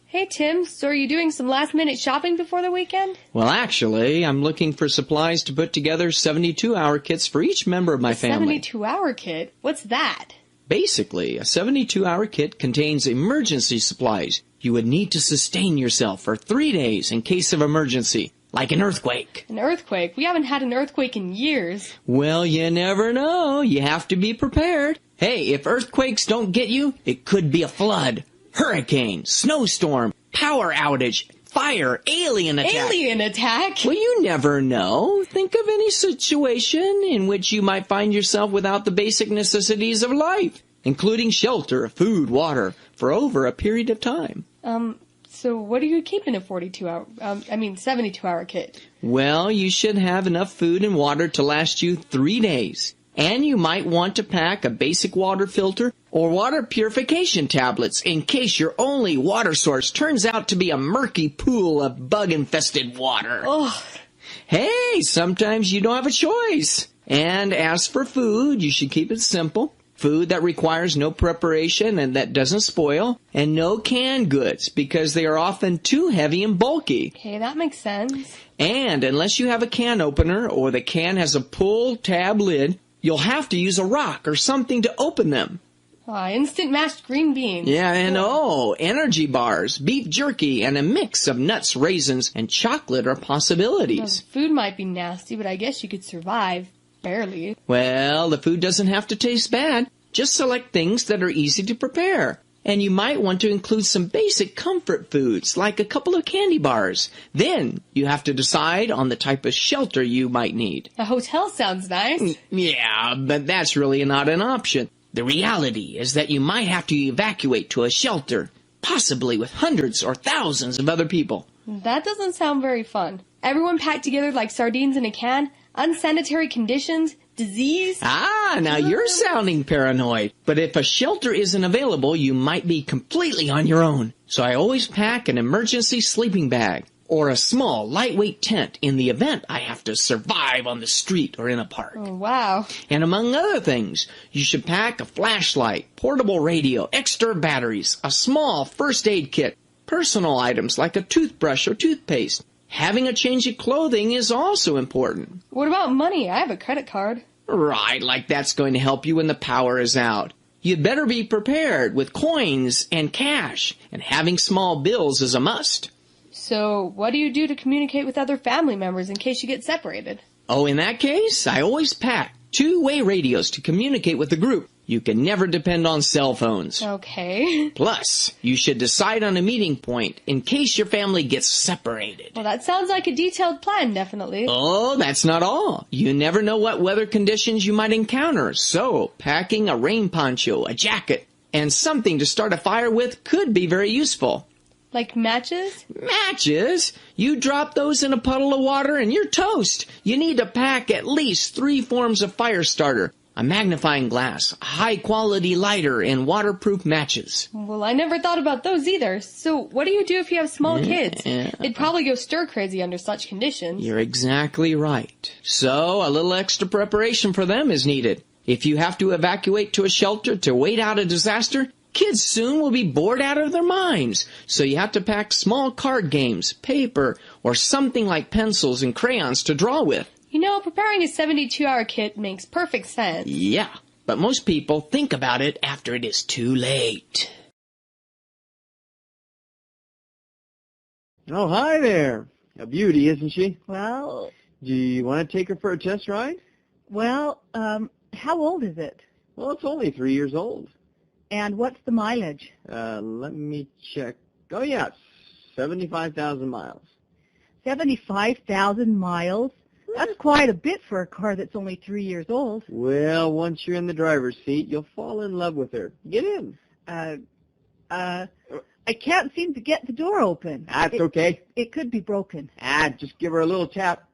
Hey Tim, so are you doing some last-minute shopping before the weekend? Well, actually, I'm looking for supplies to put together 72-hour kits for each member of my family. 72-hour kit? What's that? Basically, a 72-hour kit contains emergency supplies you would need to sustain yourself for 3 days in case of emergency, like an earthquake. An earthquake? We haven't had an earthquake in years. Well, you never know. You have to be prepared. Hey, if earthquakes don't get you, it could be a flood, hurricane, snowstorm, power outage, fire, alien attack. Alien attack? Well, you never know. Think of any situation in which you might find yourself without the basic necessities of life, including shelter, food, water, for over a period of time. So what do you keep in a 72-hour kit? Well, you should have enough food and water to last you 3 days. And you might want to pack a basic water filter or water purification tablets in case your only water source turns out to be a murky pool of bug-infested water. Ugh. Hey, sometimes you don't have a choice. And as for food, you should keep it simple. Food that requires no preparation and that doesn't spoil. And no canned goods because they are often too heavy and bulky. Okay, that makes sense. And unless you have a can opener or the can has a pull tab lid, you'll have to use a rock or something to open them. Instant mashed green beans. Yeah, and energy bars, beef jerky, and a mix of nuts, raisins, and chocolate are possibilities. Well, the food might be nasty, but I guess you could survive. Barely. Well, the food doesn't have to taste bad. Just select things that are easy to prepare. And you might want to include some basic comfort foods, like a couple of candy bars. Then you have to decide on the type of shelter you might need. A hotel sounds nice. Yeah, but that's really not an option. The reality is that you might have to evacuate to a shelter, possibly with hundreds or thousands of other people. That doesn't sound very fun. Everyone packed together like sardines in a can, unsanitary conditions, disease. Now you're sounding paranoid. But if a shelter isn't available, you might be completely on your own. So I always pack an emergency sleeping bag or a small, lightweight tent in the event I have to survive on the street or in a park. Oh, wow. And among other things, you should pack a flashlight, portable radio, extra batteries, a small first aid kit, personal items like a toothbrush or toothpaste. Having a change of clothing is also important. What about money? I have a credit card. Right, like that's going to help you when the power is out. You'd better be prepared with coins and cash, and having small bills is a must. So, what do you do to communicate with other family members in case you get separated? Oh, in that case, I always pack two-way radios to communicate with the group. You can never depend on cell phones. Okay. Plus, you should decide on a meeting point in case your family gets separated. Well, that sounds like a detailed plan, definitely. Oh, that's not all. You never know what weather conditions you might encounter, so packing a rain poncho, a jacket, and something to start a fire with could be very useful. Like matches? Matches? You drop those in a puddle of water and you're toast. You need to pack at least 3 forms of fire starter. A magnifying glass, a high-quality lighter, and waterproof matches. Well, I never thought about those either. So what do you do if you have small kids? They'd probably go stir-crazy under such conditions. You're exactly right. So a little extra preparation for them is needed. If you have to evacuate to a shelter to wait out a disaster, kids soon will be bored out of their minds. So you have to pack small card games, paper, or something like pencils and crayons to draw with. You know, preparing a 72-hour kit makes perfect sense. Yeah, but most people think about it after it is too late. Oh, hi there. A beauty, isn't she? Well, Do you want to take her for a test ride? how old is it? Well, it's only 3 years old. And what's the mileage? Let me check. Oh, yeah, 75,000 miles. 75,000 miles? That's quite a bit for a car that's only 3 years old. Well, once you're in the driver's seat, you'll fall in love with her. Get in. I can't seem to get the door open. That's okay. It could be broken. Just give her a little tap.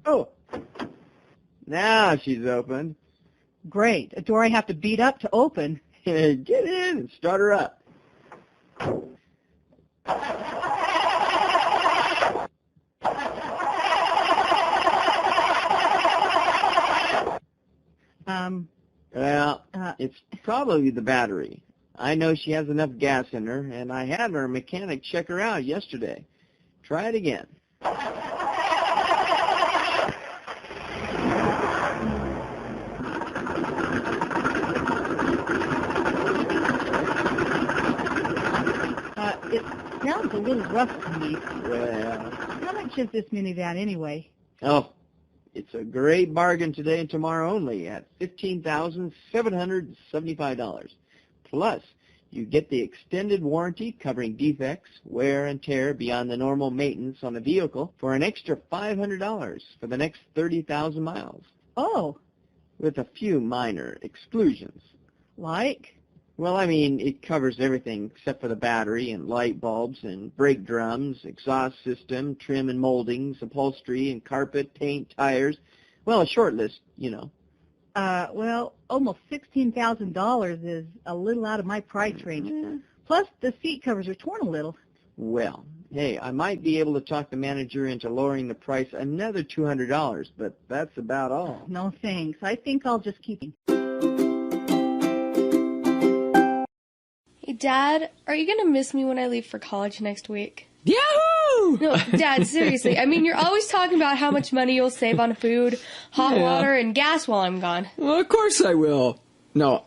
Oh. Now she's open. Great. A door I have to beat up to open. Get in and start her up. Well, it's probably the battery. I know she has enough gas in her, and I had our mechanic check her out yesterday. Try it again. It sounds a little rough to me. Well, How much is this minivan anyway? oh, it's a great bargain today and tomorrow only at $15,775. Plus, you get the extended warranty covering defects, wear, and tear beyond the normal maintenance on the vehicle for an extra $500 for the next 30,000 miles, Oh, with a few minor exclusions. like? Well, I mean, it covers everything except for the battery and light bulbs and brake drums, exhaust system, trim and moldings, upholstery and carpet, paint, tires. Well, a short list, you know. Well, almost $16,000 is a little out of my price range. Plus, the seat covers are torn a little. Well, hey, I might be able to talk the manager into lowering the price another $200, but that's about all. No thanks. I think I'll just keep it. Hey, Dad, are you going to miss me when I leave for college next week? Yahoo! No, Dad, seriously. I mean, you're always talking about how much money you'll save on food, hot water, and gas while I'm gone. Well, of course I will. No,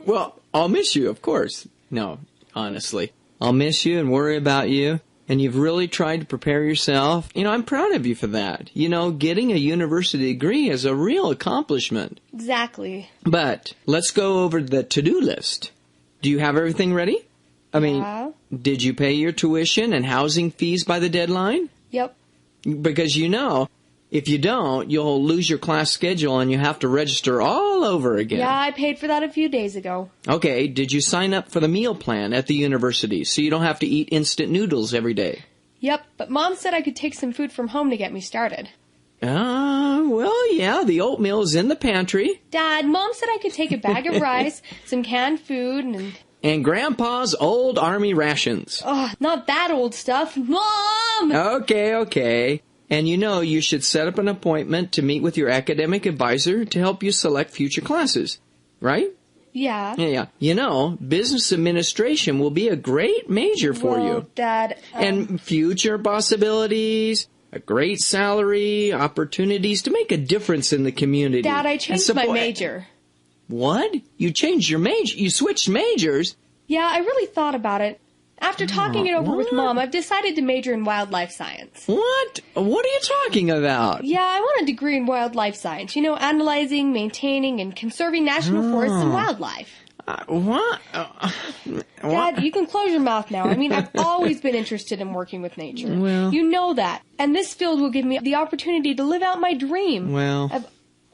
well, I'll miss you, of course. No, honestly. I'll miss you and worry about you. And you've really tried to prepare yourself. You know, I'm proud of you for that. You know, getting a university degree is a real accomplishment. Exactly. But let's go over the to-do list. Do you have everything ready? I mean, Yeah. did you pay your tuition and housing fees by the deadline? Yep. Because you know, if you don't, you'll lose your class schedule and you have to register all over again. Yeah, I paid for that a few days ago. Okay, did you sign up for the meal plan at the university so you don't have to eat instant noodles every day? Yep, but Mom said I could take some food from home to get me started. Well, yeah, the oatmeal is in the pantry. Dad, Mom said I could take a bag of rice, some canned food, And Grandpa's old army rations. Oh, not that old stuff. Mom! Okay. And you know you should set up an appointment to meet with your academic advisor to help you select future classes, right? Yeah. Yeah. You know, business administration will be a great major for you. Dad, And future possibilities, a great salary, opportunities to make a difference in the community. Dad, I And changed my major. What? You changed your major? You switched majors? Yeah, I really thought about it. After talking it over with what? Mom, I've decided to major in wildlife science. What? What are you talking about? Yeah, I want a degree in wildlife science. You know, analyzing, maintaining, and conserving national forests and wildlife. What? Dad, you can close your mouth now. I mean, I've always been interested in working with nature. Well. You know that. And this field will give me the opportunity to live out my dream. Well.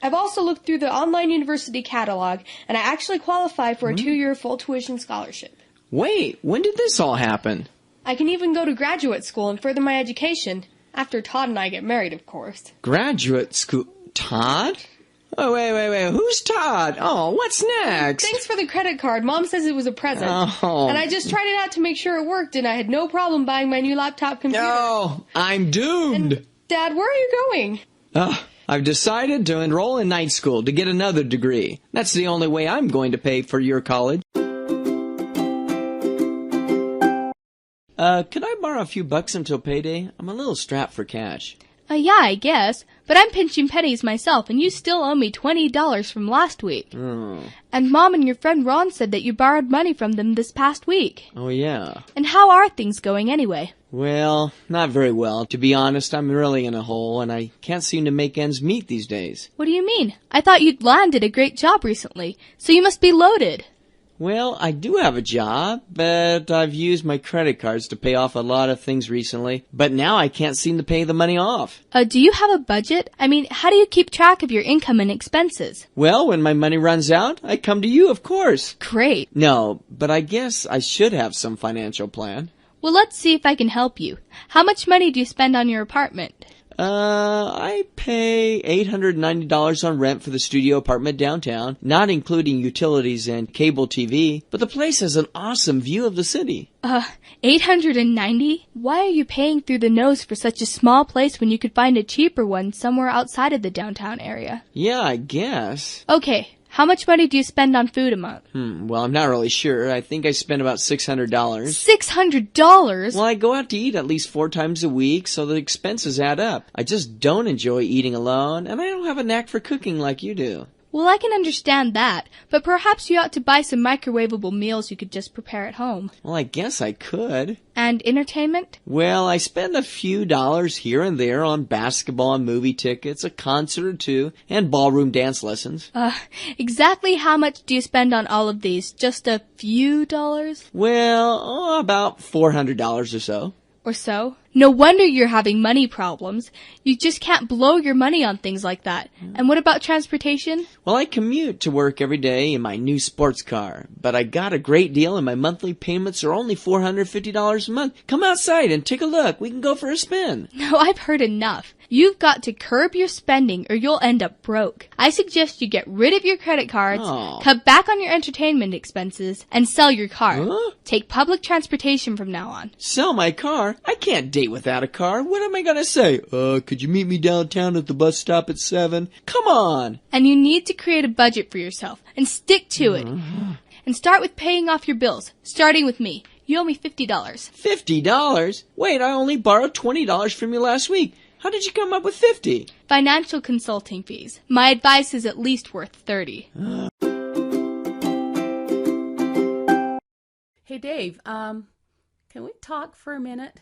I've also looked through the online university catalog, and I actually qualify for a 2-year full tuition scholarship. Wait, when did this all happen? I can even go to graduate school and further my education. After Todd and I get married, of course. Graduate school? Todd? Oh, wait. Who's Todd? Oh, what's next? Thanks for the credit card. Mom says it was a present. Oh. And I just tried it out to make sure it worked, and I had no problem buying my new laptop computer. No, I'm doomed. Dad, where are you going? I've decided to enroll in night school to get another degree. That's the only way I'm going to pay for your college. Could I borrow a few bucks until payday? I'm a little strapped for cash. Yeah, I guess. But I'm pinching pennies myself, and you still owe me $20 from last week. Oh. And Mom and your friend Ron said that you borrowed money from them this past week. Oh, yeah. And how are things going anyway? Well, not very well. To be honest, I'm really in a hole, and I can't seem to make ends meet these days. What do you mean? I thought you'd landed a great job recently, so you must be loaded. Well, I do have a job, but I've used my credit cards to pay off a lot of things recently. But now I can't seem to pay the money off. Do you have a budget? I mean, how do you keep track of your income and expenses? Well, when my money runs out, I come to you, of course. Great. No, but I guess I should have some financial plan. Well, let's see if I can help you. How much money do you spend on your apartment? I pay $890 on rent for the studio apartment downtown, not including utilities and cable TV, but the place has an awesome view of the city. $890? Why are you paying through the nose for such a small place when you could find a cheaper one somewhere outside of the downtown area? Yeah, I guess. Okay, How much money do you spend on food a month? Well, I'm not really sure. I think I spend about $600. $600? Well, I go out to eat at least 4 times a week, so the expenses add up. I just don't enjoy eating alone, and I don't have a knack for cooking like you do. Well, I can understand that, but perhaps you ought to buy some microwavable meals you could just prepare at home. Well, I guess I could. And entertainment? Well, I spend a few dollars here and there on basketball and movie tickets, a concert or two, and ballroom dance lessons. Exactly how much do you spend on all of these? Just a few dollars? Well, about $400 or so. Or so? No wonder you're having money problems. You just can't blow your money on things like that. And what about transportation? Well, I commute to work every day in my new sports car, but I got a great deal and my monthly payments are only $450 a month. Come outside and take a look. We can go for a spin. No, I've heard enough. You've got to curb your spending or you'll end up broke. I suggest you get rid of your credit cards, cut back on your entertainment expenses, and sell your car. Huh? Take public transportation from now on. Sell my car? I can't date without a car. What am I going to say? Could you meet me downtown at the bus stop at 7? Come on. And you need to create a budget for yourself and stick to it. And start with paying off your bills, starting with me. You owe me $50. $50? Wait, I only borrowed $20 from you last week. How did you come up with 50? Financial consulting fees. My advice is at least worth 30. Hey, Dave, can we talk for a minute?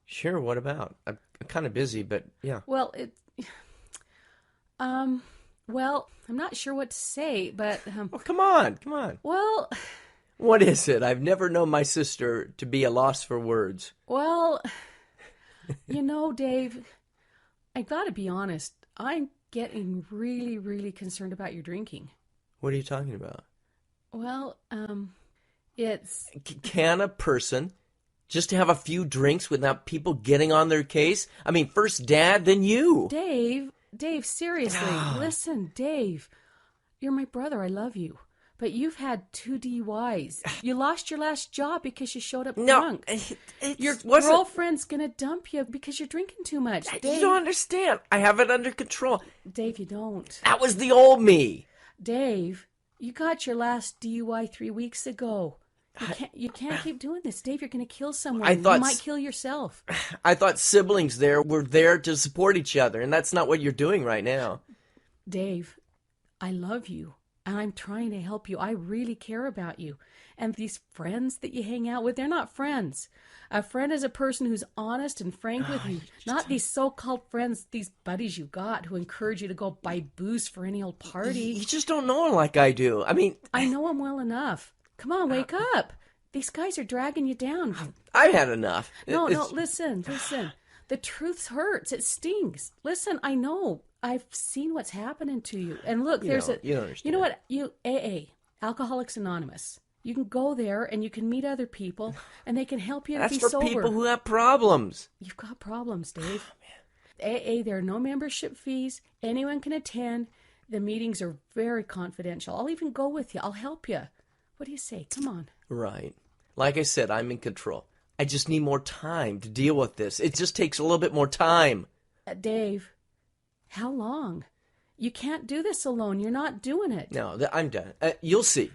Sure, what about? I'm kind of busy, but yeah. Well, I'm not sure what to say, but, Oh, come on. well, What is it? I've never known my sister to be a loss for words. well, Dave, I gotta be honest, I'm getting really, really concerned about your drinking. What are you talking about? Well, it's... Can a person just have a few drinks without people getting on their case? I mean, first Dad, then you. Dave, seriously, listen, Dave, you're my brother, I love you. But you've had 2 DUIs. You lost your last job because you showed up drunk. Your girlfriend's going to dump you because you're drinking too much. Dave, you don't understand. I have it under control. Dave, you don't. That was the old me. Dave, you got your last DUI 3 weeks ago. You can't keep doing this. Dave, you're going to kill someone. You might kill yourself. I thought siblings were there to support each other, and that's not what you're doing right now. Dave, I love you. And I'm trying to help you. I really care about you. And these friends that you hang out with, they're not friends. A friend is a person who's honest and frank with you. Not these so-called friends, these buddies you got who encourage you to go buy booze for any old party. You just don't know him like I do. I mean... I know him well enough. Come on, wake up. These guys are dragging you down. I've had enough. No, listen. The truth hurts. It stings. Listen, I know. I've seen what's happening to you. And look, you don't understand. You know what? AA, Alcoholics Anonymous. You can go there and you can meet other people and they can help you to be sober. That's for people who have problems. You've got problems, Dave. AA, there are no membership fees. Anyone can attend. The meetings are very confidential. I'll even go with you. I'll help you. What do you say? Come on. Right. Like I said, I'm in control. I just need more time to deal with this. It just takes a little bit more time. Dave, how long? You can't do this alone. You're not doing it. No, I'm done. You'll see.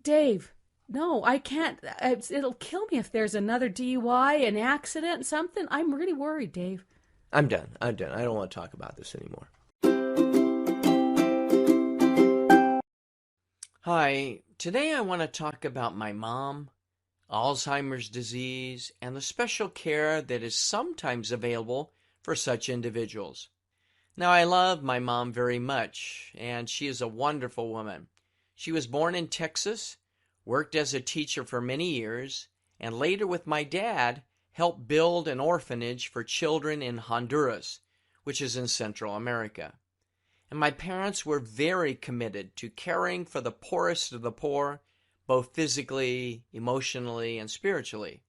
Dave, no, I can't. It'll kill me if there's another DUI, an accident, something. I'm really worried, Dave. I'm done. I don't want to talk about this anymore. Hi, today I want to talk about my mom, Alzheimer's disease, and the special care that is sometimes available for such individuals. Now, I love my mom very much, and she is a wonderful woman. She was born in Texas, worked as a teacher for many years, and later with my dad helped build an orphanage for children in Honduras, which is in Central America. And my parents were very committed to caring for the poorest of the poor, both physically, emotionally, and spiritually.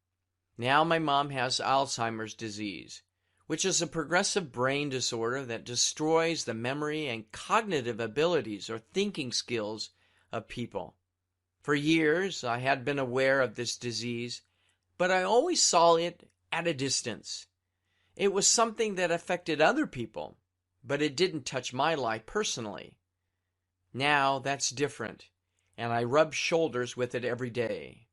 Now my mom has Alzheimer's disease, which is a progressive brain disorder that destroys the memory and cognitive abilities or thinking skills of people. For years, I had been aware of this disease, but I always saw it at a distance. It was something that affected other people, but it didn't touch my life personally. Now that's different, and I rub shoulders with it every day.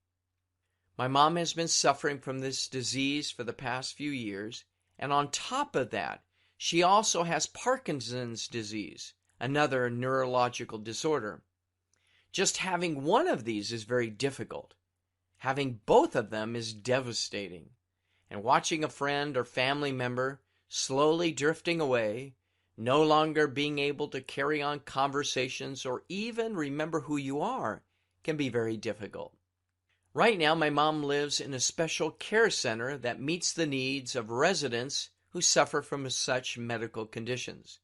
My mom has been suffering from this disease for the past few years, and on top of that, she also has Parkinson's disease, another neurological disorder. Just having one of these is very difficult. Having both of them is devastating. And watching a friend or family member slowly drifting away, no longer being able to carry on conversations or even remember who you are, can be very difficult. Right now, my mom lives in a special care center that meets the needs of residents who suffer from such medical conditions.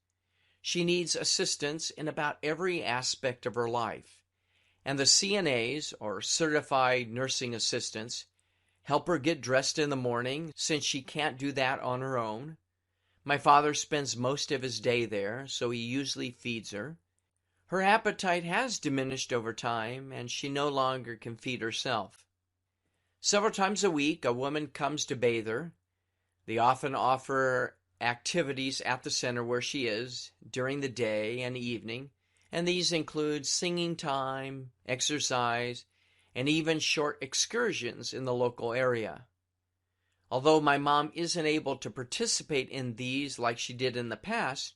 She needs assistance in about every aspect of her life, and the CNAs, or Certified Nursing Assistants, help her get dressed in the morning since she can't do that on her own. My father spends most of his day there, so he usually feeds her. Her appetite has diminished over time, and she no longer can feed herself. Several times a week, a woman comes to bathe her. They often offer activities at the center where she is during the day and evening, and these include singing time, exercise, and even short excursions in the local area. Although my mom isn't able to participate in these like she did in the past,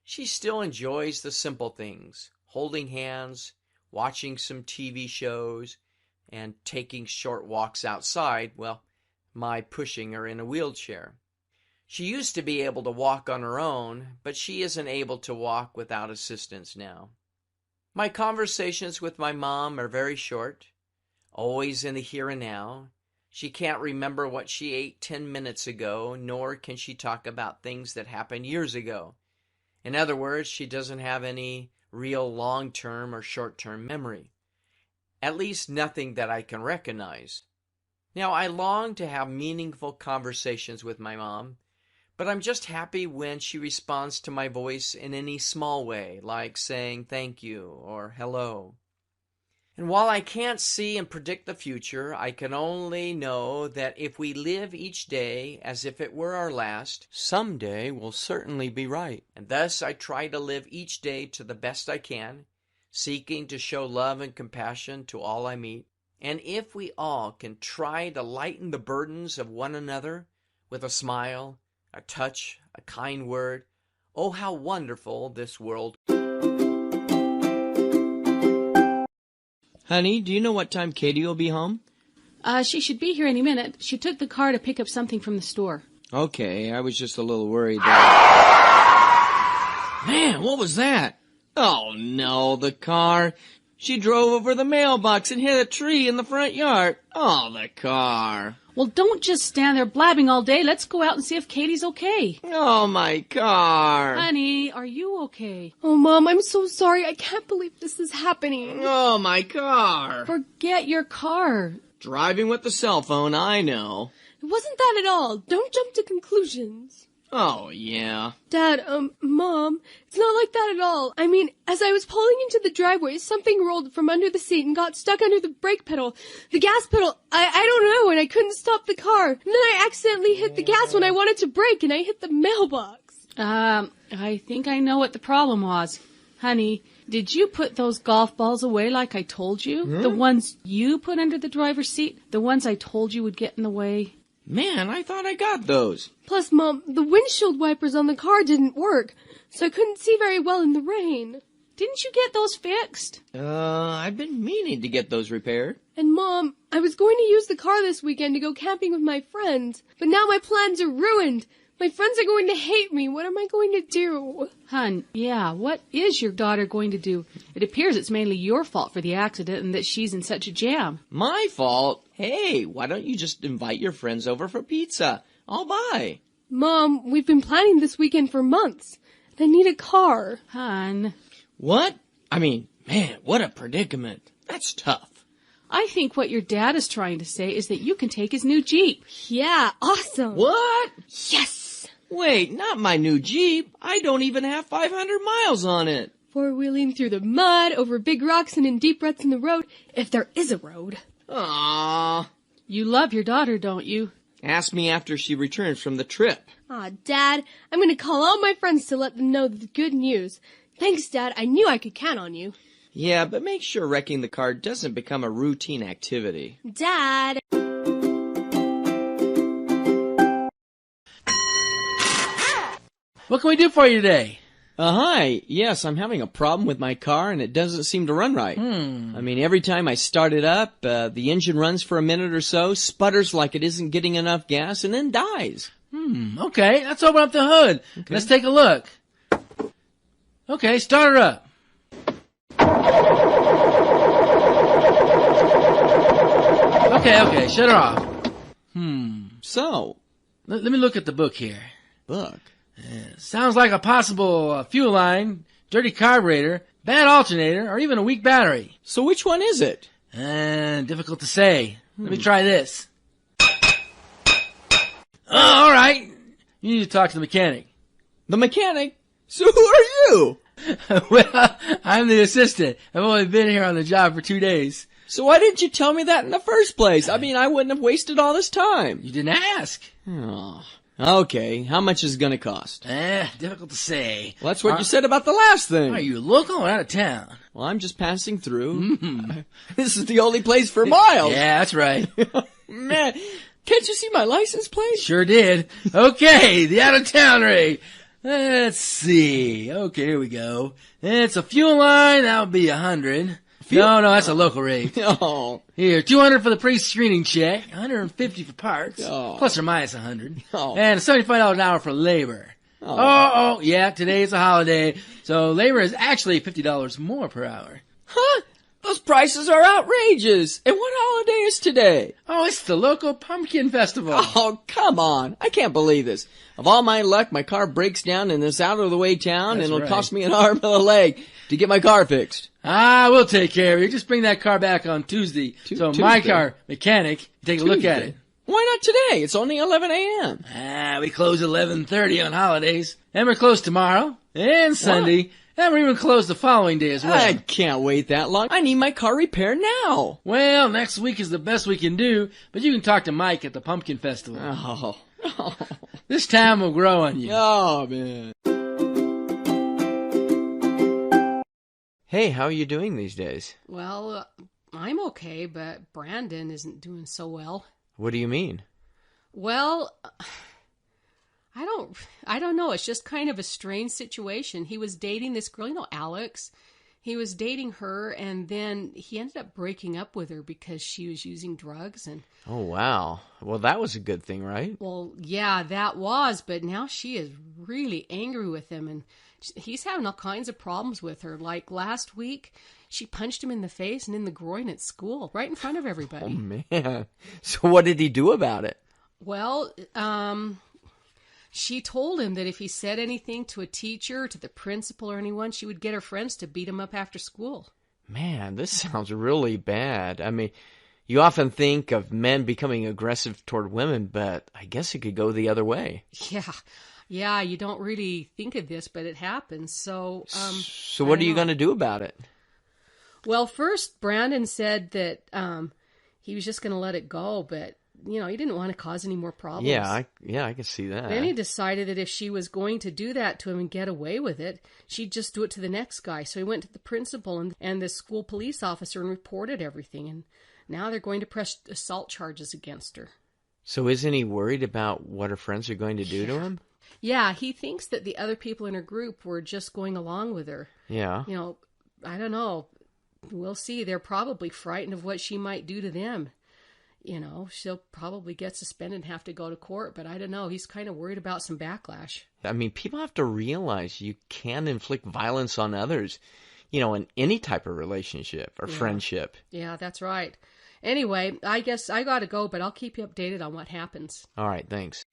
she still enjoys the simple things, holding hands, watching some TV shows, and taking short walks outside, my pushing her in a wheelchair. She used to be able to walk on her own, but she isn't able to walk without assistance now. My conversations with my mom are very short, always in the here and now. She can't remember what she ate 10 minutes ago, nor can she talk about things that happened years ago. In other words, she doesn't have any real long-term or short-term memory. At least nothing that I can recognize. Now, I long to have meaningful conversations with my mom, but I'm just happy when she responds to my voice in any small way, like saying thank you or hello. And while I can't see and predict the future, I can only know that if we live each day as if it were our last, someday will certainly be right. And thus I try to live each day to the best I can, seeking to show love and compassion to all I meet. And if we all can try to lighten the burdens of one another with a smile, a touch, a kind word, oh, how wonderful this world. Honey, do you know what time Katie will be home? She should be here any minute. She took the car to pick up something from the store. Okay, I was just a little worried that... Man, what was that? Oh, no, the car. She drove over the mailbox and hit a tree in the front yard. Oh, the car. Well, don't just stand there blabbing all day. Let's go out and see if Katie's okay. Oh, my car. Honey, are you okay? Oh, Mom, I'm so sorry. I can't believe this is happening. Oh, my car. Forget your car. Driving with the cell phone, I know. It wasn't that at all. Don't jump to conclusions. Oh, yeah. Dad, Mom, it's not like that at all. I mean, as I was pulling into the driveway, something rolled from under the seat and got stuck under the brake pedal. The gas pedal, I don't know, and I couldn't stop the car. And then I accidentally hit the gas when I wanted to brake, and I hit the mailbox. I think I know what the problem was. Honey, did you put those golf balls away like I told you? The ones you put under the driver's seat? The ones I told you would get in the way? Man, I thought I got those. Plus, Mom, the windshield wipers on the car didn't work, so I couldn't see very well in the rain. Didn't you get those fixed? I've been meaning to get those repaired. And Mom, I was going to use the car this weekend to go camping with my friends, but now my plans are ruined. My friends are going to hate me. What am I going to do? Hun, yeah, what is your daughter going to do? It appears it's mainly your fault for the accident and that she's in such a jam. My fault? Hey, why don't you just invite your friends over for pizza? I'll buy. Mom, we've been planning this weekend for months. I need a car. Hun. What? I mean, man, what a predicament. That's tough. I think what your dad is trying to say is that you can take his new Jeep. Yeah, awesome. What? Yes. Wait, not my new Jeep. I don't even have 500 miles on it. Four-wheeling through the mud, over big rocks and in deep ruts in the road, if there is a road. Aww. You love your daughter, don't you? Ask me after she returns from the trip. Aw, Dad, I'm going to call all my friends to let them know the good news. Thanks, Dad. I knew I could count on you. Yeah, but make sure wrecking the car doesn't become a routine activity. Dad! What can we do for you today? Hi. Yes, I'm having a problem with my car and it doesn't seem to run right. I mean, every time I start it up, the engine runs for a minute or so, sputters like it isn't getting enough gas, and then dies. Okay, let's open up the hood. Okay. Let's take a look. Okay, start her up. Okay, shut her off. So? Let me look at the book here. Book? Sounds like a possible fuel line, dirty carburetor, bad alternator, or even a weak battery. So which one is it? Difficult to say. Let me try this. All right. You need to talk to the mechanic. The mechanic? So who are you? Well, I'm the assistant. I've only been here on the job for 2 days. So why didn't you tell me that in the first place? I mean, I wouldn't have wasted all this time. You didn't ask. Oh. Okay, how much is it gonna cost? Difficult to say. Well, that's what you said about the last thing. Are you local or out of town? Well, I'm just passing through. This is the only place for miles. Yeah, that's right. Man, can't you see my license plate? Sure did. Okay, the out of town rate. Let's see. Okay, here we go. It's a fuel line. That would be 100. No, that's a local rate. Oh. Here, 200 for the pre-screening check, 150 for parts, Oh. plus or minus 100, Oh. and $75 an hour for labor. Yeah, today is a holiday, so labor is actually $50 more per hour. Huh? Those prices are outrageous. And what holiday is today? Oh, it's the local pumpkin festival. Oh, come on. I can't believe this. Of all my luck, my car breaks down in this out-of-the-way town, That's and it'll right. cost me an arm and a leg to get my car fixed. We'll take care of you. Just bring that car back on Tuesday. So my Tuesday? car mechanic, take a look at it. Why not today? It's only 11 a.m. We close at 11:30 on holidays. And we're closed tomorrow and Sunday. And we're even closed the following day as well. I can't wait that long. I need my car repaired now. Well, next week is the best we can do, but you can talk to Mike at the Pumpkin Festival. Oh. This town will grow on you. Oh, man. Hey, how are you doing these days? Well, I'm okay, but Brandon isn't doing so well. What do you mean? Well, I don't know. It's just kind of a strange situation. He was dating this girl, Alex. He was dating her, and then he ended up breaking up with her because she was using drugs. And Oh, wow. Well, that was a good thing, right? well, yeah, that was, but now she is really angry with him, and he's having all kinds of problems with her. Like last week, she punched him in the face and in the groin at school, right in front of everybody. Oh, man. So what did he do about it? Well, she told him that if he said anything to a teacher, to the principal or anyone, she would get her friends to beat him up after school. Man, this sounds really bad. I mean, you often think of men becoming aggressive toward women, but I guess it could go the other way. Yeah, you don't really think of this, but it happens. So, So what are you going to do about it? Well, first, Brandon said that he was just going to let it go, but he didn't want to cause any more problems. Yeah, I can see that. Then he decided that if she was going to do that to him and get away with it, she'd just do it to the next guy. So he went to the principal and the school police officer and reported everything. And now they're going to press assault charges against her. So isn't he worried about what her friends are going to do to him? Yeah, he thinks that the other people in her group were just going along with her. Yeah. I don't know. We'll see. They're probably frightened of what she might do to them. She'll probably get suspended and have to go to court, but I don't know. He's kind of worried about some backlash. I mean, people have to realize you can inflict violence on others, in any type of relationship or friendship. Yeah, that's right. Anyway, I guess I got to go, but I'll keep you updated on what happens. All right, thanks.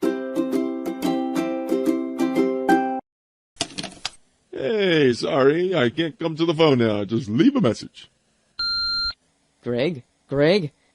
Hey, sorry, I can't come to the phone now. Just leave a message. Greg?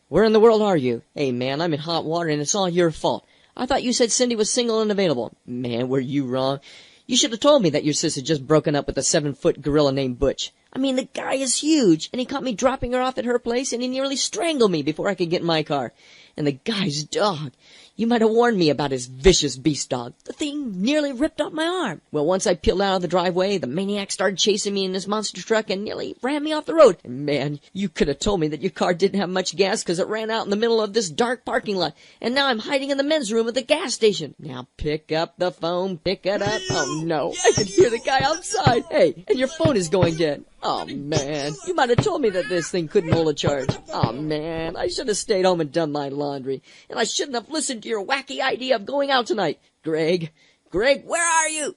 Where in the world are you? Hey, man, I'm in hot water and it's all your fault. I thought you said Cindy was single and available. Man, were you wrong? You should have told me that your sis had just broken up with a 7-foot gorilla named Butch. I mean, the guy is huge, and he caught me dropping her off at her place, and he nearly strangled me before I could get in my car. And the guy's dog. You might have warned me about his vicious beast dog. The thing nearly ripped off my arm. Well, once I peeled out of the driveway, the maniac started chasing me in his monster truck and nearly ran me off the road. And man, you could have told me that your car didn't have much gas because it ran out in the middle of this dark parking lot. And now I'm hiding in the men's room at the gas station. Now pick up the phone, pick it up. Oh no, I can hear the guy outside. Hey, and your phone is going dead. Oh man, you might have told me that this thing couldn't hold a charge. Oh man, I should have stayed home and done my laundry. And I shouldn't have listened to your wacky idea of going out tonight. Greg, where are you?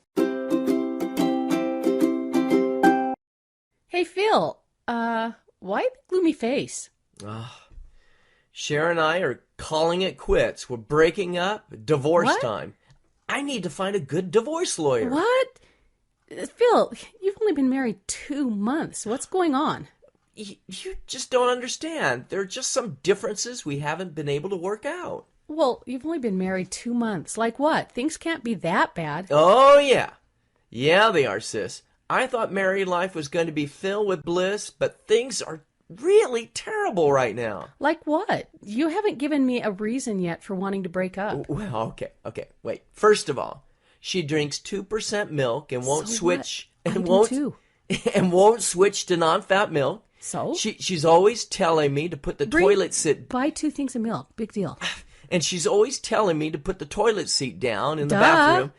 Hey, Phil, why the gloomy face? Sharon and I are calling it quits. We're breaking up. Divorce What? time. I need to find a good divorce lawyer. What? Phil, you've only been married 2 months. What's going on? You just don't understand. There are just some differences we haven't been able to work out. Well, you've only been married 2 months. Like what? Things can't be that bad. Oh, yeah. Yeah, they are, sis. I thought married life was going to be filled with bliss, but things are really terrible right now. Like what? You haven't given me a reason yet for wanting to break up. Well, okay. Wait. First of all, she drinks 2% milk and won't So switch what? I and do won't too. and won't switch to non-fat milk. So? She's always telling me to put the toilet seat. Buy 2 things of milk. Big deal. And she's always telling me to put the toilet seat down in the Duh. bathroom.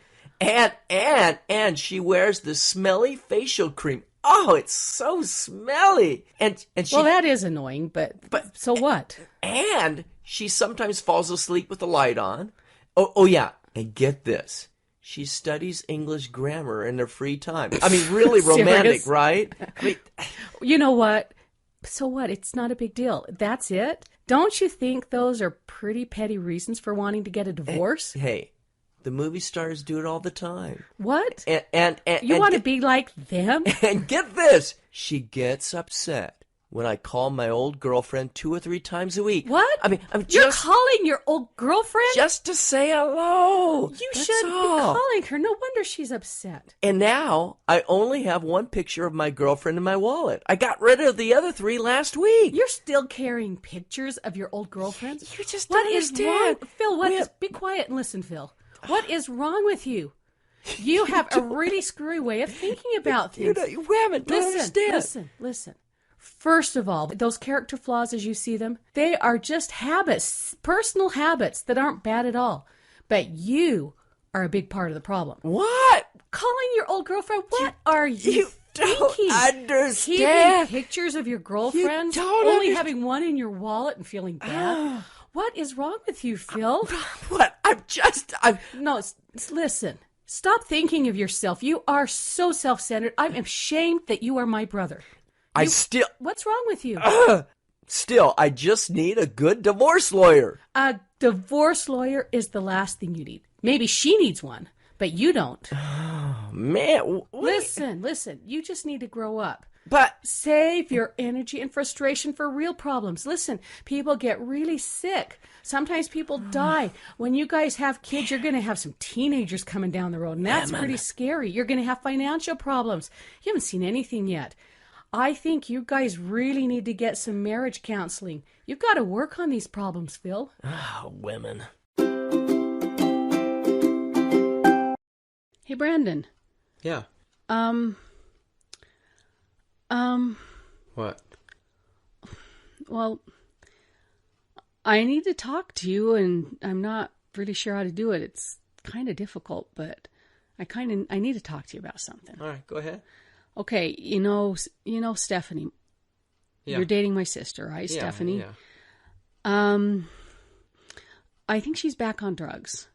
And she wears the smelly facial cream. Oh, it's so smelly. And she, Well, that is annoying, but so what? and she sometimes falls asleep with the light on. Oh yeah. And get this. She studies English grammar in her free time. I mean, really romantic, Serious? right? I mean, You know what? So what? It's not a big deal. That's it? Don't you think those are pretty petty reasons for wanting to get a divorce? hey, the movie stars do it all the time. What? And You want to be like them? And get this, she gets upset when I call my old girlfriend 2 or 3 times a week. What? I mean, I'm You're just calling your old girlfriend? just to say hello. You That's shouldn't be all. calling her. No wonder she's upset. And now I only have 1 picture of my girlfriend in my wallet. I got rid of the other 3 last week. You're still carrying pictures of your old girlfriends? You just What don't is understand. wrong? Phil, what We is... have- Be quiet and listen, Phil. What is wrong with you? You have a really screwy way of thinking about things. You haven't don't understand. Listen. First of all, those character flaws as you see them, they are just habits, personal habits that aren't bad at all. But you are a big part of the problem. What? Calling your old girlfriend, what are you You don't thinking? understand. Keeping pictures of your girlfriend, don't only understand. having one in your wallet and feeling bad. What is wrong with you, Phil? What? No, listen. Stop thinking of yourself. You are so self-centered. I'm ashamed that you are my brother. What's wrong with you? Still, I just need a good divorce lawyer. A divorce lawyer is the last thing you need. Maybe she needs one, but you don't. Man, Listen. You just need to grow up. But Save your energy and frustration for real problems. Listen, people get really sick. Sometimes people die. When you guys have kids, you're going to have some teenagers coming down the road, and that's pretty scary. You're going to have financial problems. You haven't seen anything yet. I think you guys really need to get some marriage counseling. You've got to work on these problems, Phil. women. Hey, Brandon. Yeah. What? Well, I need to talk to you, and I'm not really sure how to do it. It's kind of difficult, but I need to talk to you about something. All right, go ahead. Okay, you know Stephanie. Yeah. You're dating my sister, right, Yeah, Stephanie? Yeah. I think she's back on drugs.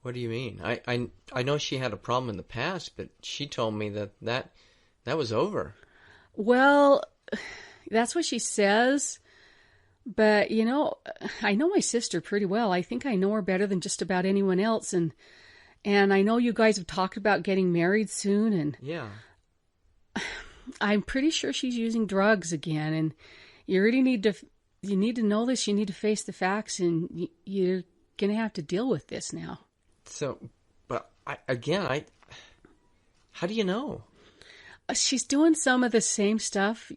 What do you mean? I know she had a problem in the past, but she told me that was over. Well, that's what she says. But, I know my sister pretty well. I think I know her better than just about anyone else. And I know you guys have talked about getting married soon. And Yeah. I'm pretty sure she's using drugs again. And you really need to know this. You need to face the facts. And you're going to have to deal with this now. So, but how do you well, She's doing some of the same stuff,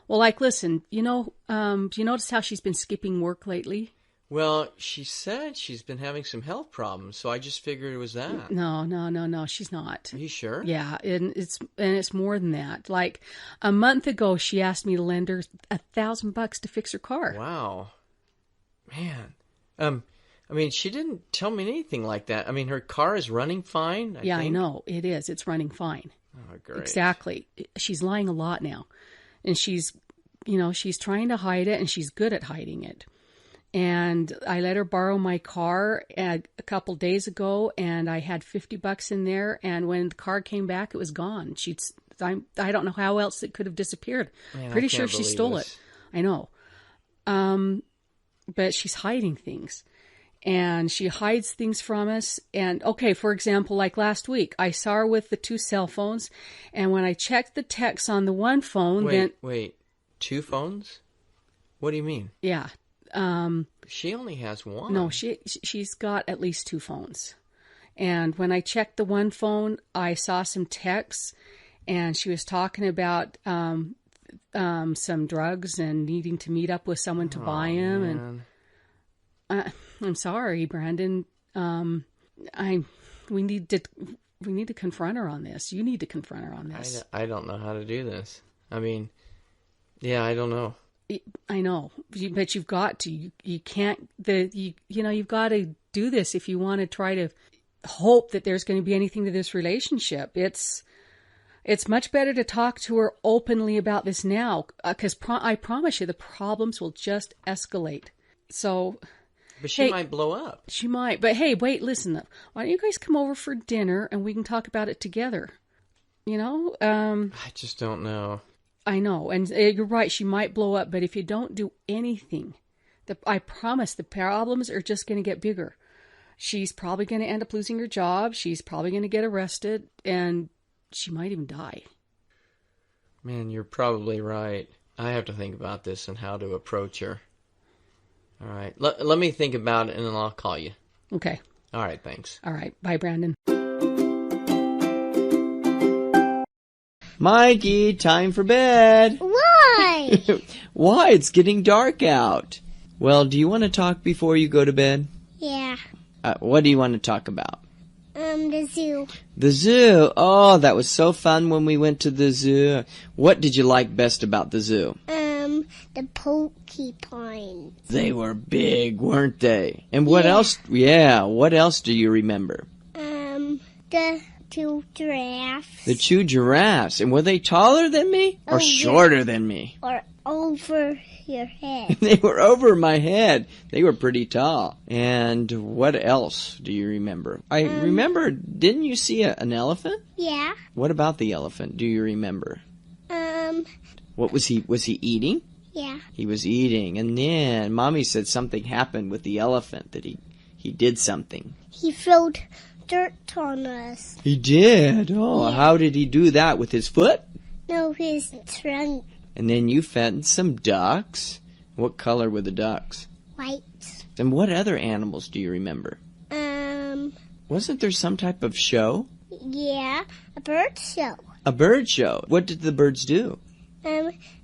well, Well, like, listen, do you notice how she's been skipping work lately? Well, she said she's been having some health problems, so I just figured it was that. No, she's not. Are you sure? Yeah, and it's more than that. Like, a month ago, she asked me to lend her $1,000 to fix her car. Wow. Man. I mean, she didn't tell me anything like that. I mean, her car is running fine, I think. I know. It is. It's running fine. Oh, great. Exactly. She's lying a lot now. And she's trying to hide it, and she's good at hiding it. And I let her borrow my car a couple days ago, and I had $50 in there. And when the car came back, it was gone. I don't know how else it could have disappeared. Man, Pretty sure she stole it. I know. But she's hiding things. And she hides things from us. And, okay, for example, like last week, I saw her with the 2 cell phones. And when I checked the texts on the one phone... Wait. 2 phones? What do you mean? Yeah. She only has 1. No, she's got at least 2 phones. And when I checked the one phone, I saw some texts, and she was talking about some drugs and needing to meet up with someone to buy them. Man. And I'm sorry, Brandon. We need to confront her on this. You need to confront her on this. I don't know how to do this. I mean, yeah, I don't know. I know, but you've got to. You can't. You've got to do this if you want to try to hope that there's going to be anything to this relationship. It's much better to talk to her openly about this now, because I promise you, the problems will just escalate. So. But she might blow up. She might. But hey, wait, listen. Why don't you guys come over for dinner and we can talk about it together? I just don't know. I know. And you're right. She might blow up. But if you don't do anything, I promise the problems are just going to get bigger. She's probably going to end up losing her job. She's probably going to get arrested. And she might even die. Man, you're probably right. I have to think about this and how to approach her. All right. Let me think about it, and then I'll call you. Okay. All right, thanks. All right. Bye, Brandon. Mikey, time for bed. Why? Why? It's getting dark out. Well, do you want to talk before you go to bed? Yeah. What do you want to talk about? The zoo. The zoo? Oh, that was so fun when we went to the zoo. What did you like best about the zoo? The porcupines. They were big, weren't they? And what else? Yeah, what else do you remember? The 2 giraffes. The 2 giraffes. And were they taller than me? Or shorter than me? Or over your head. They were over my head. They were pretty tall. And what else do you remember? I remember, didn't you see an elephant? Yeah. What about the elephant? Do you remember? What was he eating? Yeah. He was eating. And then Mommy said something happened with the elephant, that he did something. He threw dirt on us. He did? Oh, yeah. How did he do that? With his foot? No, his trunk. And then you fed some ducks. What color were the ducks? White. And what other animals do you remember? Wasn't there some type of show? Yeah, a bird show. A bird show. What did the birds do?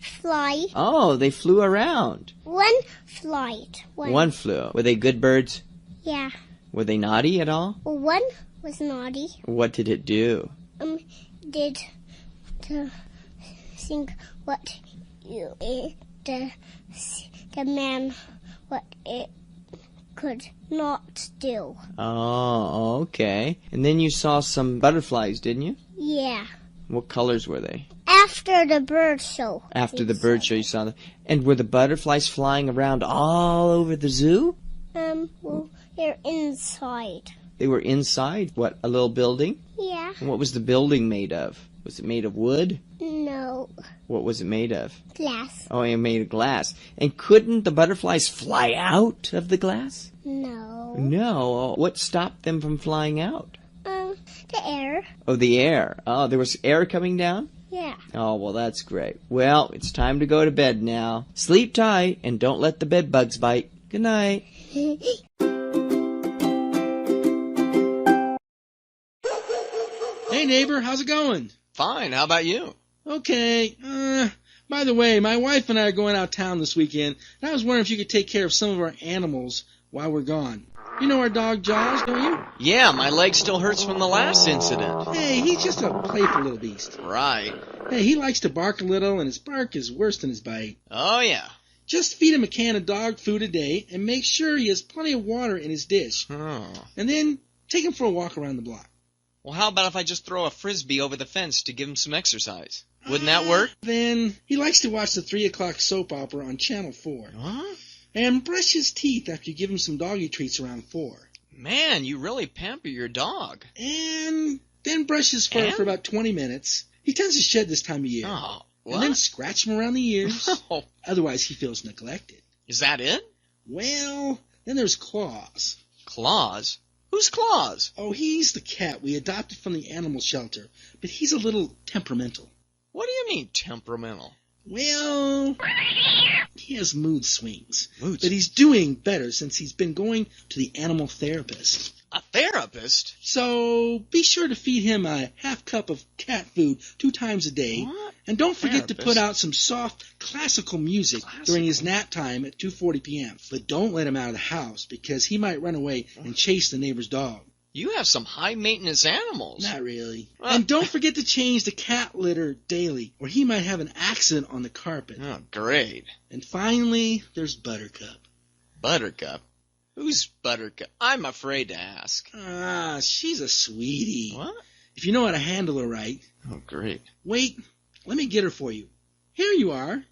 Fly. Oh, they flew around. One flight. One flew. Were they good birds? Yeah. Were they naughty at all? Well, one was naughty. What did it do? Did to think what the man what it could not do. Oh, okay. And then you saw some butterflies, didn't you? Yeah. What colors were they? After the bird show. After the bird show, you saw them. And were the butterflies flying around all over the zoo? Well, they're inside. They were inside? What, a little building? Yeah. And what was the building made of? Was it made of wood? No. What was it made of? Glass. Oh, it made of glass. And couldn't the butterflies fly out of the glass? No. No. What stopped them from flying out? The air. Oh, the air. Oh, there was air coming down? Yeah. Oh, well, that's great. Well, it's time to go to bed now. Sleep tight and don't let the bed bugs bite. Good night. Hey, neighbor, how's it going? Fine. How about you? Okay. By the way, my wife and I are going out of town this weekend, and I was wondering if you could take care of some of our animals while we're gone. You know our dog Jaws, don't you? Yeah, my leg still hurts from the last incident. Hey, he's just a playful little beast. Right. Hey, he likes to bark a little, and his bark is worse than his bite. Oh, yeah. Just feed him a can of dog food a day, and make sure he has plenty of water in his dish. Oh. And then take him for a walk around the block. Well, how about if I just throw a frisbee over the fence to give him some exercise? Wouldn't that work? Then he likes to watch the 3 o'clock soap opera on Channel 4. What? And brush his teeth after you give him some doggy treats around 4. Man, you really pamper your dog. And then brush his fur for about 20 minutes. He tends to shed this time of year. Oh, what? And then scratch him around the ears. Oh. Otherwise, he feels neglected. Is that it? Well, then there's Claus. Claus? Who's Claus? Oh, he's the cat we adopted from the animal shelter, but he's a little temperamental. What do you mean, temperamental? Well, he has mood swings. But he's doing better since he's been going to the animal therapist. A therapist? So be sure to feed him a half cup of cat food 2 times a day. What? And don't forget to put out some soft classical music during his nap time at 2:40 p.m. But don't let him out of the house because he might run away and chase the neighbor's dog. You have some high-maintenance animals. Not really. And don't forget to change the cat litter daily, or he might have an accident on the carpet. Oh, great. And finally, there's Buttercup. Buttercup? Who's Buttercup? I'm afraid to ask. Ah, she's a sweetie. What? If you know how to handle her right. Oh, great. Wait, let me get her for you. Here you are.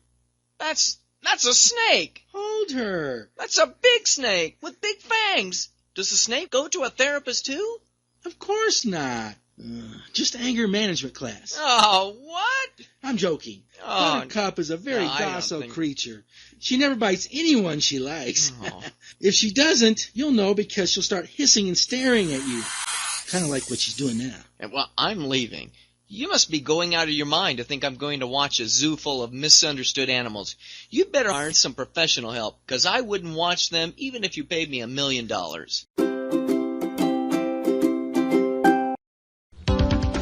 That's a snake. Hold her. That's a big snake with big fangs. Does the snake go to a therapist too? Of course not. Just anger management class. Oh, what? I'm joking. Oh, Buttercup is a very no, I don't docile think- creature. She never bites anyone she likes. Oh. If she doesn't, you'll know because she'll start hissing and staring at you. Kind of like what she's doing now. Well, I'm leaving. You must be going out of your mind to think I'm going to watch a zoo full of misunderstood animals. You'd better hire some professional help, because I wouldn't watch them even if you paid me $1 million.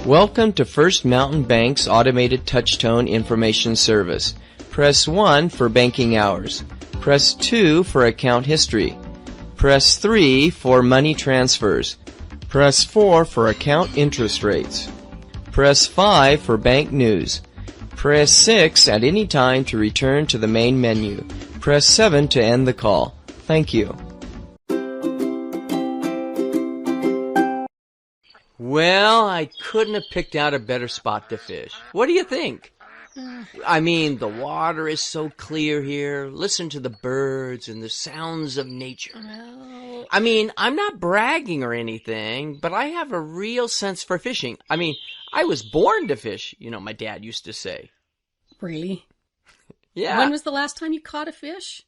Welcome to First Mountain Bank's automated touch-tone information service. Press 1 for banking hours. Press 2 for account history. Press 3 for money transfers. Press 4 for account interest rates. Press 5 for bank news. Press 6 at any time to return to the main menu. Press 7 to end the call. Thank you. Well, I couldn't have picked out a better spot to fish. What do you think? I mean, the water is so clear here. Listen to the birds and the sounds of nature. I mean, I'm not bragging or anything, but I have a real sense for fishing. I mean, I was born to fish, my dad used to say. Really? Yeah. When was the last time you caught a fish?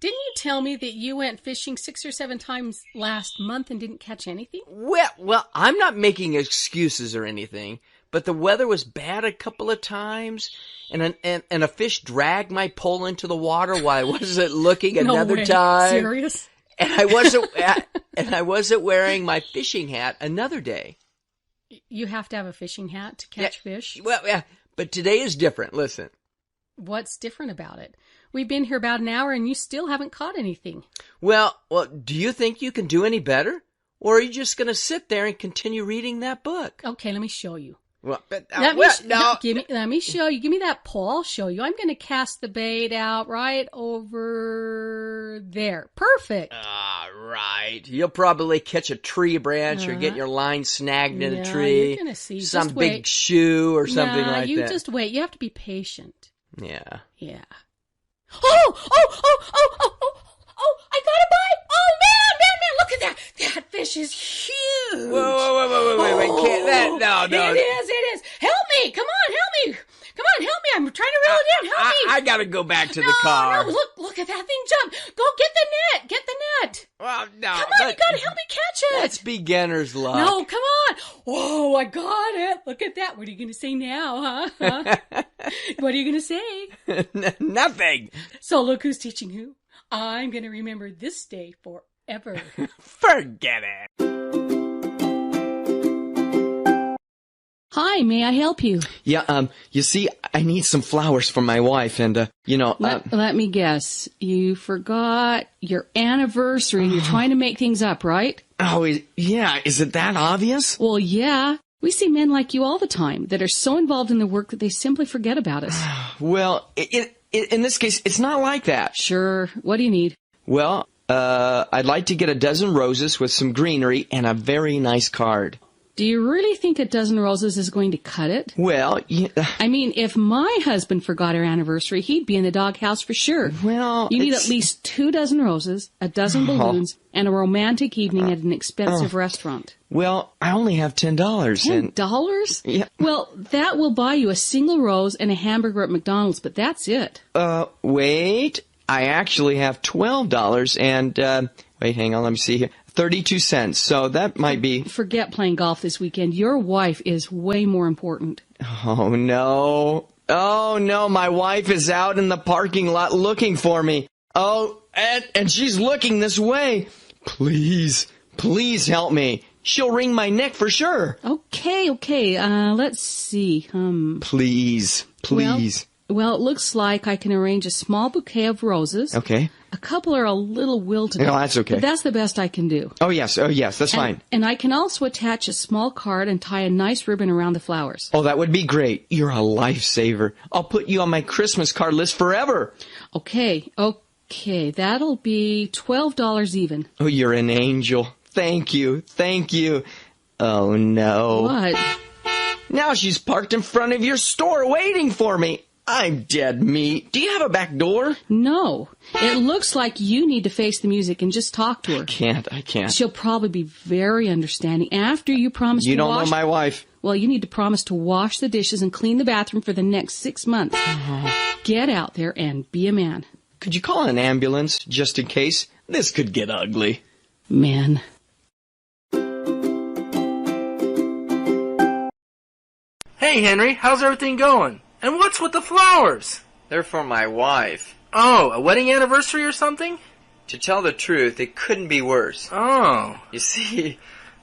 Didn't you tell me that you went fishing 6 or 7 times last month and didn't catch anything? Well, I'm not making excuses or anything, but the weather was bad a couple of times, and a fish dragged my pole into the water while I wasn't looking another time. Serious? And I wasn't wearing my fishing hat another day. You have to have a fishing hat to catch fish? Well, yeah, but today is different. Listen. What's different about it? We've been here about an hour and you still haven't caught anything. Well, do you think you can do any better? Or are you just going to sit there and continue reading that book? Okay, let me show you. Well, but, let me show you. Give me that pole. I'll show you. I'm going to cast the bait out right over there. Perfect. Right. You'll probably catch a tree branch or get your line snagged in a tree. You're gonna see. Some just big wait. shoe or something like that. You just wait. You have to be patient. Yeah. Yeah. Oh! I got a bite! Oh, man! Look at that! That fish is huge! Whoa, wait, can't that? No. It is! Help me! Come on, help me! I'm trying to reel it in! Help me! I gotta go back to the car. No, look at that thing jump! Go get the net! Well, no. Come on, you gotta help me catch it! That's beginner's luck. No, come on! Whoa, I got it! Look at that! What are you gonna say now, huh? What are you gonna say? Nothing! So look who's teaching who. I'm gonna remember this day forever. Forget it. Hi, may I help you? Yeah, you see, I need some flowers for my wife and, Let me guess. You forgot your anniversary and you're trying to make things up, right? Oh, yeah, is it that obvious? Well, yeah. We see men like you all the time that are so involved in their work that they simply forget about us. Well, in this case, it's not like that. Sure. What do you need? Well, I'd like to get a dozen roses with some greenery and a very nice card. Do you really think a dozen roses is going to cut it? Well, yeah. I mean, if my husband forgot our anniversary, he'd be in the doghouse for sure. Well, you need at least 2 dozen roses, a dozen balloons, and a romantic evening at an expensive restaurant. Well, I only have $10. $10? Yeah. Well, that will buy you a single rose and a hamburger at McDonald's, but that's it. Wait. I actually have $12 and, wait, hang on, let me see here. 32 cents, so that might be... Forget playing golf this weekend. Your wife is way more important. Oh, no. Oh, no, my wife is out in the parking lot looking for me. Oh, and she's looking this way. Please help me. She'll wring my neck for sure. Okay, let's see. Please. Well, it looks like I can arrange a small bouquet of roses. Okay. A couple are a little wilted. No, that's okay. But that's the best I can do. Oh, yes, that's fine. And I can also attach a small card and tie a nice ribbon around the flowers. Oh, that would be great. You're a lifesaver. I'll put you on my Christmas card list forever. Okay, that'll be $12 even. Oh, you're an angel. Thank you. Oh, no. What? Now she's parked in front of your store waiting for me. I'm dead meat. Do you have a back door? No. It looks like you need to face the music and just talk to her. I can't. She'll probably be very understanding after you promise to wash... You don't know my wife. Well, you need to promise to wash the dishes and clean the bathroom for the next 6 months. Get out there and be a man. Could you call an ambulance just in case? This could get ugly. Man. Hey, Henry, how's everything going? And what's with the flowers? They're for my wife. Oh, a wedding anniversary or something? To tell the truth, it couldn't be worse. Oh. You see,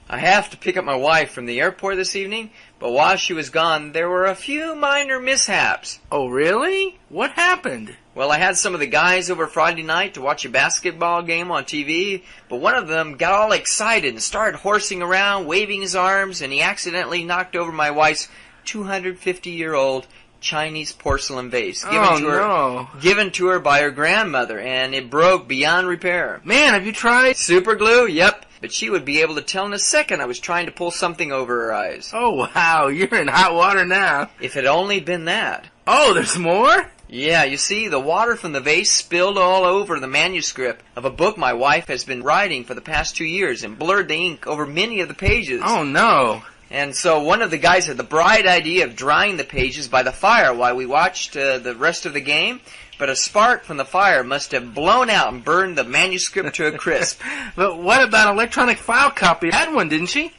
I have to pick up my wife from the airport this evening, but while she was gone, there were a few minor mishaps. Oh, really? What happened? Well, I had some of the guys over Friday night to watch a basketball game on TV, but one of them got all excited and started horsing around, waving his arms, and he accidentally knocked over my wife's 250-year-old Chinese porcelain vase given to her by her grandmother, and it broke beyond repair. Man, have you tried super glue? Yep. But she would be able to tell in a second I was trying to pull something over her eyes. Oh, wow, you're in hot water now. If it only been that. Oh, there's more? Yeah, you see, the water from the vase spilled all over the manuscript of a book my wife has been writing for the past 2 years and blurred the ink over many of the pages. Oh, no. And so one of the guys had the bright idea of drying the pages by the fire while we watched the rest of the game, but a spark from the fire must have blown out and burned the manuscript to a crisp. But what about electronic file copy? Had one, didn't she?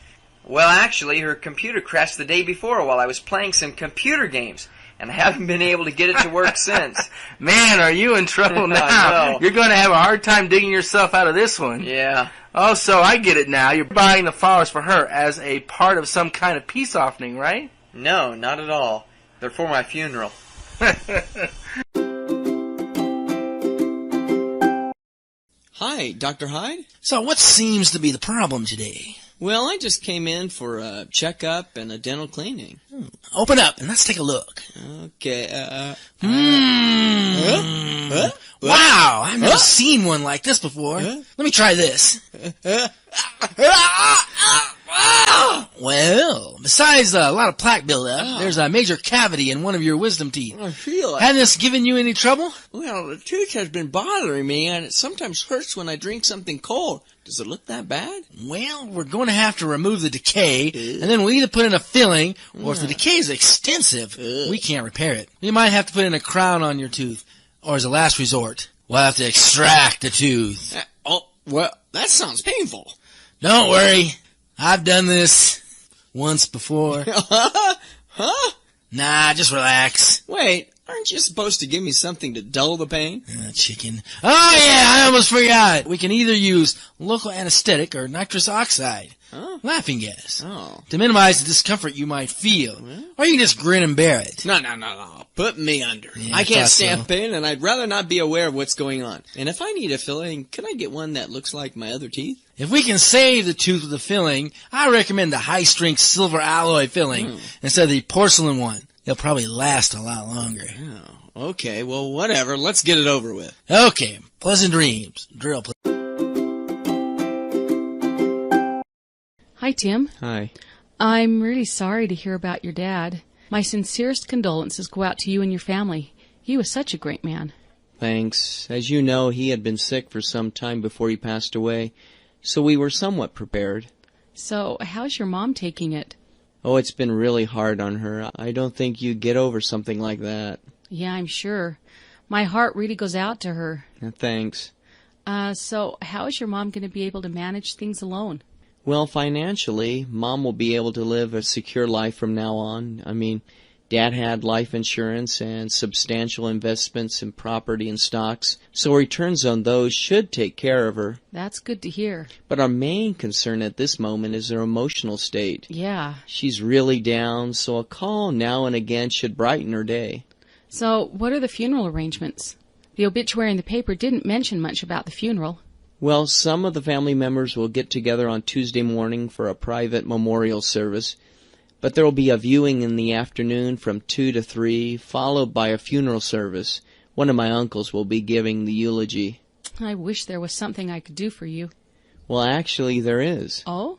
Well, actually, her computer crashed the day before while I was playing some computer games, and I haven't been able to get it to work since. Man, are you in trouble now? I know. You're going to have a hard time digging yourself out of this one. Yeah. Oh, so I get it now. You're buying the flowers for her as a part of some kind of peace offering, right? No, not at all. They're for my funeral. Hi, Dr. Hyde? So what seems to be the problem today? Well, I just came in for a checkup and a dental cleaning. Open up and let's take a look. Okay, Wow, I've never seen one like this before. Let me try this. Well, besides a lot of plaque buildup, there's a major cavity in one of your wisdom teeth. I feel it. Hasn't this given you any trouble? Well, the tooth has been bothering me, and it sometimes hurts when I drink something cold. Does it look that bad? Well, we're going to have to remove the decay, and then we'll either put in a filling, or if the decay is extensive, we can't repair it. We might have to put in a crown on your tooth, or as a last resort, we'll have to extract the tooth. Well, that sounds painful. Don't worry. I've done this once before. Huh? Nah, just relax. Wait, Aren't you supposed to give me something to dull the pain? Chicken. Oh, yeah, I almost forgot. We can either use local anesthetic or nitrous oxide. Oh. Laughing gas. Oh. To minimize the discomfort you might feel. Or you can just grin and bear it. No. Put me under. Yeah, I can't thought stand so. pain, and I'd rather not be aware of what's going on. And if I need a filling, can I get one that looks like my other teeth? If we can save the tooth with the filling, I recommend the high-strength silver alloy filling instead of the porcelain one. They'll probably last a lot longer. Oh, okay. Well, whatever. Let's get it over with. Okay. Pleasant dreams. Drill. Hi, Tim. Hi. I'm really sorry to hear about your dad. My sincerest condolences go out to you and your family. He was such a great man. Thanks. As you know, he had been sick for some time before he passed away, so we were somewhat prepared. So, how's your mom taking it? Oh, it's been really hard on her. I don't think you'd get over something like that. Yeah, I'm sure. My heart really goes out to her. Thanks. So, how is your mom going to be able to manage things alone? Well, financially, Mom will be able to live a secure life from now on. I mean, Dad had life insurance and substantial investments in property and stocks, so returns on those should take care of her. That's good to hear. But our main concern at this moment is her emotional state. Yeah. She's really down, so a call now and again should brighten her day. So, what are the funeral arrangements? The obituary in the paper didn't mention much about the funeral. Well, some of the family members will get together on Tuesday morning for a private memorial service, but there will be a viewing in the afternoon from 2 to 3, followed by a funeral service. One of my uncles will be giving the eulogy. I wish there was something I could do for you. Well, actually, there is. Oh?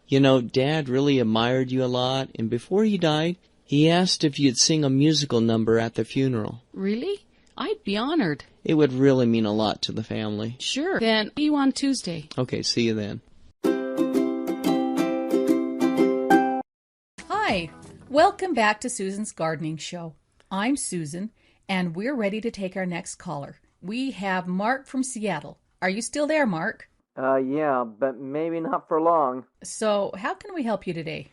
You know, Dad really admired you a lot, and before he died, he asked if you'd sing a musical number at the funeral. Really? I'd be honored. It would really mean a lot to the family. Sure. Then, see you on Tuesday. Okay, see you then. Hi. Welcome back to Susan's Gardening Show. I'm Susan, and we're ready to take our next caller. We have Mark from Seattle. Are you still there, Mark? Yeah, but maybe not for long. So, how can we help you today?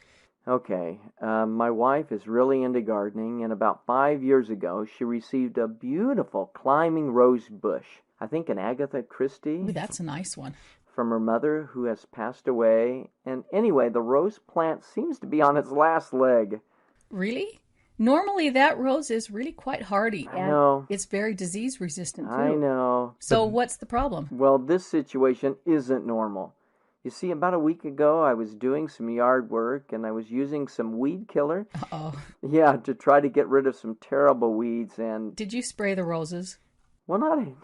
Okay, my wife is really into gardening, and about 5 years ago, she received a beautiful climbing rose bush. I think an Agatha Christie. Ooh, that's a nice one. From her mother, who has passed away. And anyway, the rose plant seems to be on its last leg. Really? Normally, that rose is really quite hardy. I know. It's very disease resistant, too. I know. So, what's the problem? Well, this situation isn't normal. You see, about a week ago, I was doing some yard work, and I was using some weed killer. Uh-oh. Yeah, to try to get rid of some terrible weeds, and... Did you spray the roses? Well,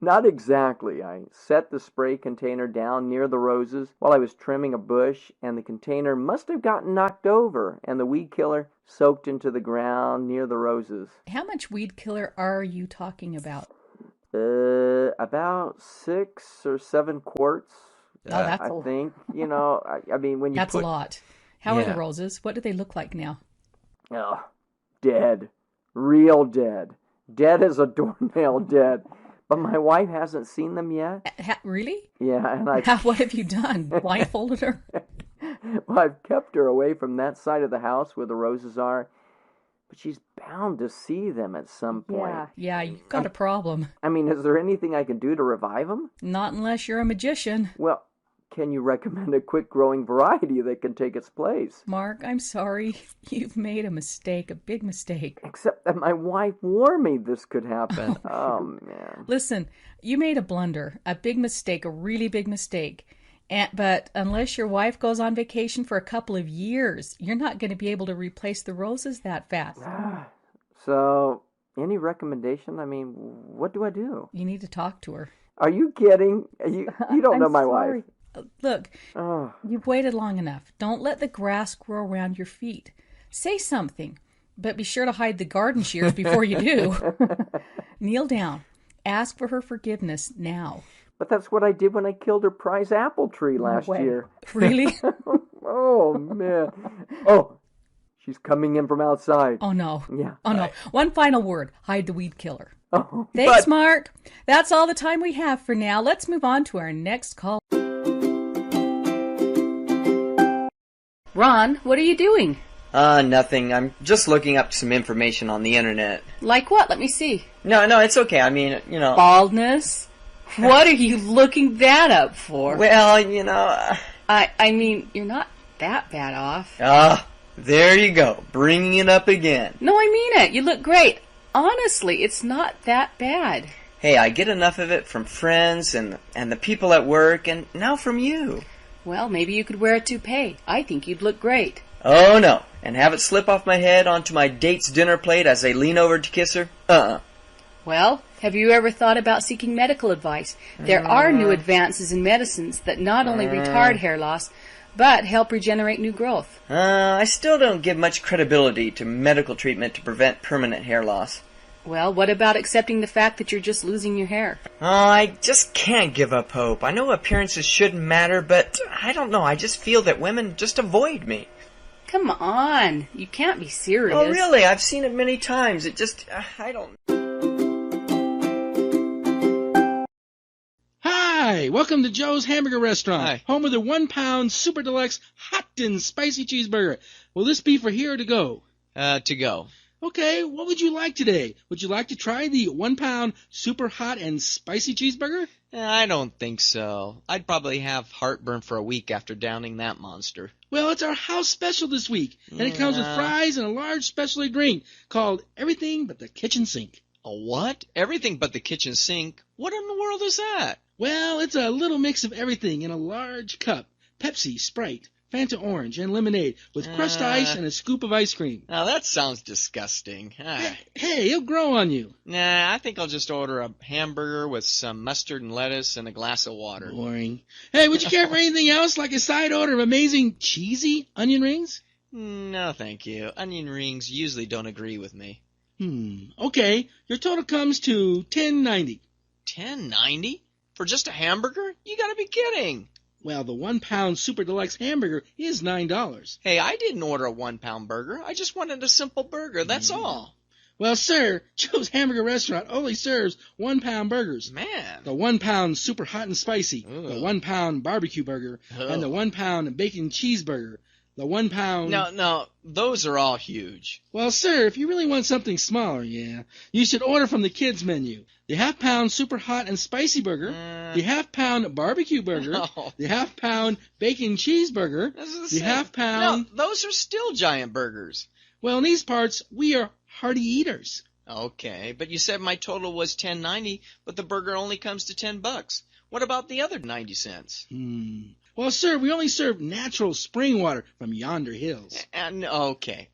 not exactly. I set the spray container down near the roses while I was trimming a bush, and the container must have gotten knocked over, and the weed killer soaked into the ground near the roses. How much weed killer are you talking about? About 6 or 7 quarts. Oh, that's I think, you know, I mean, when you That's put... a lot. How are the roses? What do they look like now? Oh, dead. Real dead. Dead as a doornail dead. But my wife hasn't seen them yet. Really? Yeah, and What have you done? Blindfolded her? Well, I've kept her away from that side of the house where the roses are. But she's bound to see them at some point. Yeah, you've got a problem. I mean, is there anything I can do to revive them? Not unless you're a magician. Well, can you recommend a quick-growing variety that can take its place? Mark, I'm sorry. You've made a mistake, a big mistake. Except that my wife warned me this could happen. Oh, man. Listen, you made a blunder, a big mistake, a really big mistake. But unless your wife goes on vacation for a couple of years, you're not going to be able to replace the roses that fast. So, any recommendation? I mean, what do I do? You need to talk to her. Are you kidding? You don't know my wife. Look, you've waited long enough. Don't let the grass grow around your feet. Say something, but be sure to hide the garden shears before you do. Kneel down. Ask for her forgiveness now. But that's what I did when I killed her prize apple tree last year. Really? Oh, man. Oh, she's coming in from outside. Oh, no. Yeah. Oh, no. One final word. Hide the weed killer. Oh, Thanks, Mark. That's all the time we have for now. Let's move on to our next call. Ron, what are you doing? Nothing. I'm just looking up some information on the internet. Like what? Let me see. No, it's okay. I mean, Baldness? What are you looking that up for? Well, I mean, you're not that bad off. There you go. Bringing it up again. No, I mean it. You look great. Honestly, it's not that bad. Hey, I get enough of it from friends and the people at work, and now from you. Well, maybe you could wear a toupee. I think you'd look great. Oh, no. And have it slip off my head onto my date's dinner plate as I lean over to kiss her? Well, have you ever thought about seeking medical advice? There are new advances in medicines that not only retard hair loss, but help regenerate new growth. I still don't give much credibility to medical treatment to prevent permanent hair loss. Well, what about accepting the fact that you're just losing your hair? I just can't give up hope. I know appearances shouldn't matter, but I don't know. I just feel that women just avoid me. Come on. You can't be serious. Oh, really? I've seen it many times. It just, I don't... Hi, welcome to Joe's Hamburger Restaurant, home of the 1 pound super deluxe hot and spicy cheeseburger. Will this be for here or to go? To go. Okay, what would you like today? Would you like to try the 1 pound super hot and spicy cheeseburger? I don't think so. I'd probably have heartburn for a week after downing that monster. Well, it's our house special this week, and it comes with fries and a large specialty drink called Everything But the Kitchen Sink. A what? Everything but the kitchen sink? What in the world is that? Well, it's a little mix of everything in a large cup. Pepsi, Sprite, Fanta Orange, and lemonade with crushed ice and a scoop of ice cream. Now that sounds disgusting. Hey, it'll grow on you. Nah, I think I'll just order a hamburger with some mustard and lettuce and a glass of water. Boring. Hey, would you care for anything else, like a side order of amazing cheesy onion rings? No, thank you. Onion rings usually don't agree with me. Okay, your total comes to $10.90. $10.90? For just a hamburger? You gotta be kidding. Well, the 1 pound super deluxe hamburger is $9. Hey, I didn't order a 1 pound burger. I just wanted a simple burger, that's all. Well, sir, Joe's Hamburger Restaurant only serves 1 pound burgers. Man. The 1 pound super hot and spicy, the 1 pound barbecue burger, and the 1 pound bacon cheeseburger. The 1 pound... No, those are all huge. Well, sir, if you really want something smaller, you should order from the kids' menu. The half-pound super hot and spicy burger, the half-pound barbecue burger, the half-pound bacon cheeseburger, the half-pound... No, those are still giant burgers. Well, in these parts, we are hearty eaters. Okay, but you said my total was $10.90, but the burger only comes to $10. What about the other 90 cents? Well, sir, we only serve natural spring water from yonder hills. Okay.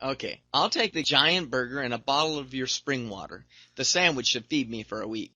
I'll take the giant burger and a bottle of your spring water. The sandwich should feed me for a week.